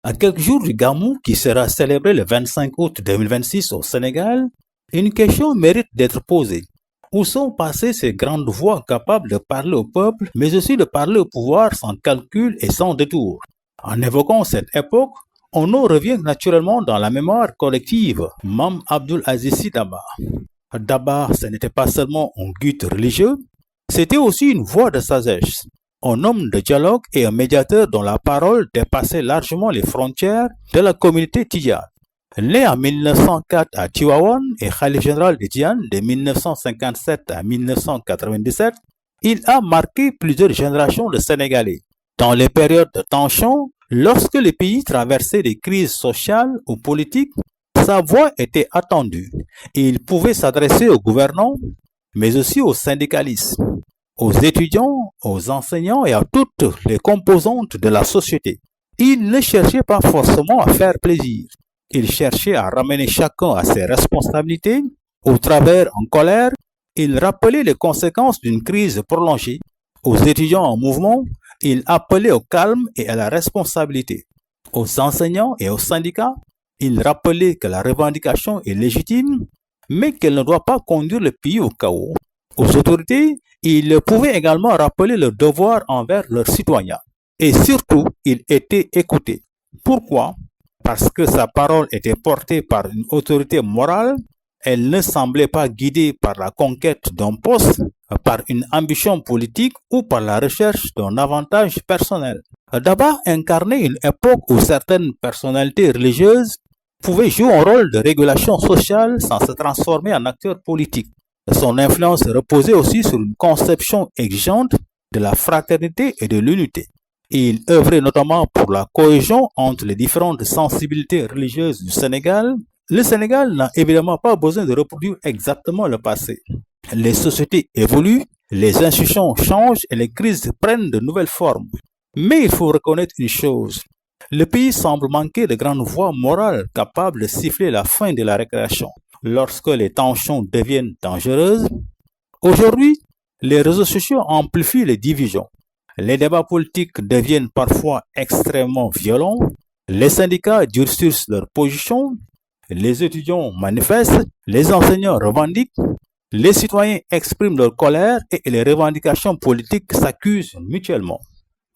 À quelques jours du Gamou qui sera célébré le 25 août 2026 au Sénégal, une question mérite d'être posée. Où sont passées ces grandes voix capables de parler au peuple, mais aussi de parler au pouvoir sans calcul et sans détour? En évoquant cette époque, on nous revient naturellement dans la mémoire collective Mame Abdoul Aziz Sy Dabakh. Dabakh, ce n'était pas seulement un guide religieux, c'était aussi une voix de sagesse, un homme de dialogue et un médiateur dont la parole dépassait largement les frontières de la communauté tidjane. Né en 1904 à Tivaouane et khalife général de Tidiane de 1957 à 1997, il a marqué plusieurs générations de Sénégalais. Dans les périodes de tension, lorsque le pays traversait des crises sociales ou politiques, sa voix était attendue et il pouvait s'adresser aux gouvernants, mais aussi aux syndicalistes, aux étudiants, aux enseignants et à toutes les composantes de la société. Il ne cherchait pas forcément à faire plaisir. Il cherchait à ramener chacun à ses responsabilités. Au travers en colère, il rappelait les conséquences d'une crise prolongée. Aux étudiants en mouvement, il appelait au calme et à la responsabilité. Aux enseignants et aux syndicats, il rappelait que la revendication est légitime, mais qu'elle ne doit pas conduire le pays au chaos. Aux autorités, il pouvait également rappeler le devoir envers leurs citoyens. Et surtout, il était écouté. Pourquoi? Parce que sa parole était portée par une autorité morale, elle ne semblait pas guidée par la conquête d'un poste, par une ambition politique ou par la recherche d'un avantage personnel. Dabakh incarnait une époque où certaines personnalités religieuses pouvaient jouer un rôle de régulation sociale sans se transformer en acteurs politiques. Son influence reposait aussi sur une conception exigeante de la fraternité et de l'unité. Il œuvrait notamment pour la cohésion entre les différentes sensibilités religieuses du Sénégal. Le Sénégal n'a évidemment pas besoin de reproduire exactement le passé. Les sociétés évoluent, les institutions changent et les crises prennent de nouvelles formes. Mais il faut reconnaître une chose. Le pays semble manquer de grandes voix morales capables de siffler la fin de la récréation. Lorsque les tensions deviennent dangereuses, aujourd'hui, les réseaux sociaux amplifient les divisions. Les débats politiques deviennent parfois extrêmement violents, les syndicats durcissent leur position, les étudiants manifestent, les enseignants revendiquent, les citoyens expriment leur colère et les revendications politiques s'accusent mutuellement.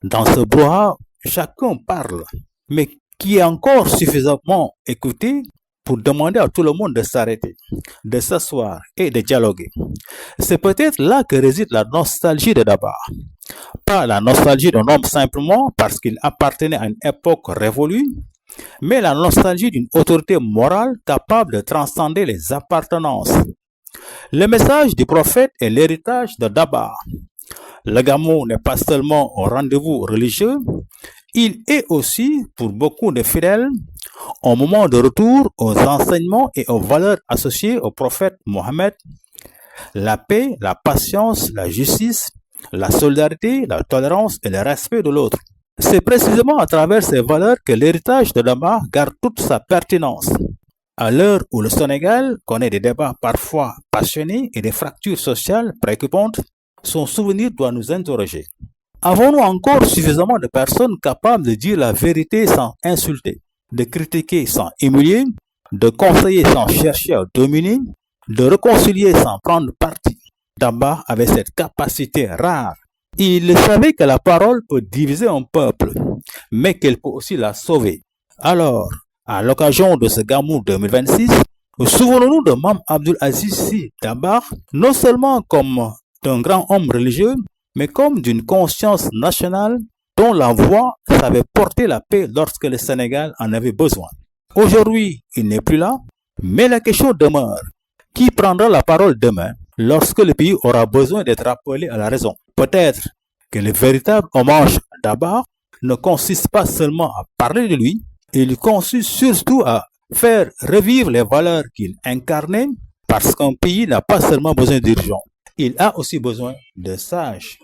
Dans ce brouhaha, chacun parle, mais qui est encore suffisamment écouté pour demander à tout le monde de s'arrêter, de s'asseoir et de dialoguer. C'est peut-être là que réside la nostalgie de Dabakh. Pas la nostalgie d'un homme simplement parce qu'il appartenait à une époque révolue, mais la nostalgie d'une autorité morale capable de transcender les appartenances. Le message du prophète est l'héritage de Dabakh. Le Gamou n'est pas seulement un rendez-vous religieux, il est aussi, pour beaucoup de fidèles, un moment de retour aux enseignements et aux valeurs associées au prophète Mohammed, la paix, la patience, la justice, la solidarité, la tolérance et le respect de l'autre. C'est précisément à travers ces valeurs que l'héritage de Dabakh garde toute sa pertinence. À l'heure où le Sénégal connaît des débats parfois passionnés et des fractures sociales préoccupantes, son souvenir doit nous interroger. Avons-nous encore suffisamment de personnes capables de dire la vérité sans insulter, de critiquer sans humilier, de conseiller sans chercher à dominer, de réconcilier sans prendre parti? Dabakh avait cette capacité rare. Il savait que la parole peut diviser un peuple, mais qu'elle peut aussi la sauver. Alors, à l'occasion de ce Gamou 2026, souvenons-nous de Mame Abdoul Aziz Sy Dabakh, non seulement comme d'un grand homme religieux, mais comme d'une conscience nationale dont la voix savait porter la paix lorsque le Sénégal en avait besoin. Aujourd'hui, il n'est plus là, mais la question demeure. Qui prendra la parole demain lorsque le pays aura besoin d'être rappelé à la raison? Peut-être que le véritable hommage à Dabakh ne consiste pas seulement à parler de lui, il consiste surtout à faire revivre les valeurs qu'il incarnait, parce qu'un pays n'a pas seulement besoin d'urgence, il a aussi besoin de sages.